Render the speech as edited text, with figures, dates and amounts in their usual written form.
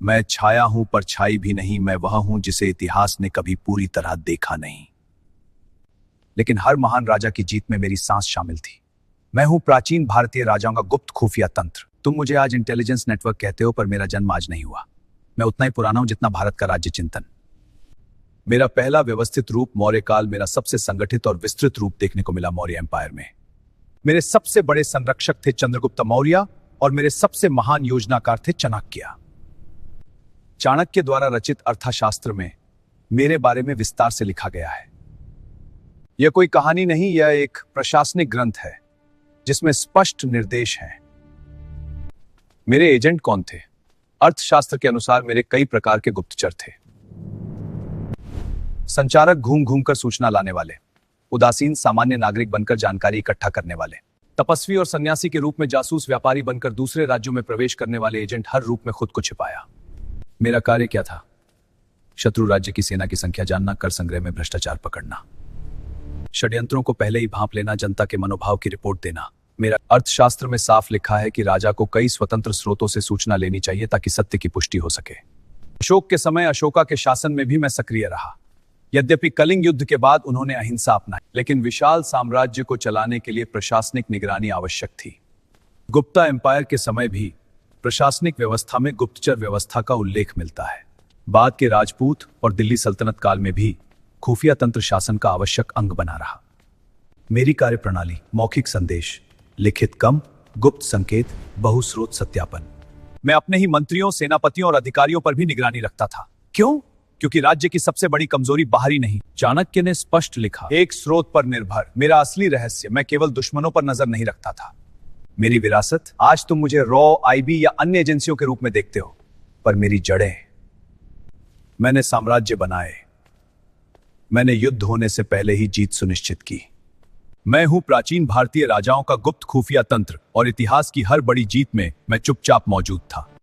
मैं छाया हूं पर छाई भी नहीं, मैं वह हूं जिसे इतिहास ने कभी पूरी तरह देखा नहीं। लेकिन हर महान राजा की जीत में मेरी सांस शामिल थी। मैं हूं प्राचीन भारतीय राजाओं का गुप्त खुफिया तंत्र। तुम मुझे आज इंटेलिजेंस नेटवर्क कहते हो, पर मेरा जन्म आज नहीं हुआ। मैं उतना ही पुराना हूं जितना भारत का राज्य चिंतन। मेरा पहला व्यवस्थित रूप मौर्य काल, मेरा सबसे संगठित और विस्तृत रूप देखने को मिला मौर्य एम्पायर में। मेरे सबसे बड़े संरक्षक थे चंद्रगुप्त मौर्य और मेरे सबसे महान योजनाकार थे चाणक्य। चाणक्य द्वारा रचित अर्थशास्त्र में मेरे बारे में विस्तार से लिखा गया है। यह कोई कहानी नहीं, यह एक प्रशासनिक ग्रंथ है जिसमें स्पष्ट निर्देश हैं। मेरे एजेंट कौन थे? अर्थशास्त्र के अनुसार मेरे कई प्रकार के गुप्तचर थे। संचारक, घूम घूमकर सूचना लाने वाले। उदासीन, सामान्य नागरिक बनकर जानकारी इकट्ठा करने वाले। तपस्वी और सन्यासी के रूप में जासूस, व्यापारी बनकर दूसरे राज्यों में प्रवेश करने वाले एजेंट। हर रूप में खुद को छिपाया। मेरा कार्य क्या था? शत्रु राज्य की सेना की संख्या जानना, कर संग्रह में भ्रष्टाचार पकड़ना, षड्यंत्रों को पहले ही भांप लेना, जनता के मनोभाव की रिपोर्ट देना। मेरा अर्थशास्त्र में साफ लिखा है कि राजा को कई स्वतंत्र स्रोतों से सूचना लेनी चाहिए ताकि सत्य की पुष्टि हो सके। अशोक के समय, अशोका के शासन में भी मैं सक्रिय रहा। यद्यपि कलिंग युद्ध के बाद उन्होंने अहिंसा अपनाई, लेकिन विशाल साम्राज्य को चलाने के लिए प्रशासनिक निगरानी आवश्यक थी। गुप्ता एम्पायर के समय भी प्रशासनिक व्यवस्था में गुप्तचर व्यवस्था का उल्लेख मिलता है। बाद के राजपूत और दिल्ली सल्तनत काल में भी खुफिया तंत्र शासन का आवश्यक अंग बना रहा। मेरी कार्यप्रणाली: मौखिक संदेश, लिखित कम, गुप्त संकेत, बहुस्रोत सत्यापन। मैं अपने ही मंत्रियों, सेनापतियों और अधिकारियों पर भी निगरानी रखता था। क्यों? क्योंकि राज्य की सबसे बड़ी कमजोरी बाहरी नहीं। चाणक्य ने स्पष्ट लिखा, एक स्रोत पर निर्भर। मेरा असली रहस्य, मैं केवल दुश्मनों पर नजर नहीं रखता था। मेरी विरासत: आज तुम मुझे रॉ, आईबी या अन्य एजेंसियों के रूप में देखते हो, पर मेरी जड़ें, मैंने साम्राज्य बनाए। मैंने युद्ध होने से पहले ही जीत सुनिश्चित की। मैं हूं प्राचीन भारतीय राजाओं का गुप्त खुफिया तंत्र, और इतिहास की हर बड़ी जीत में मैं चुपचाप मौजूद था।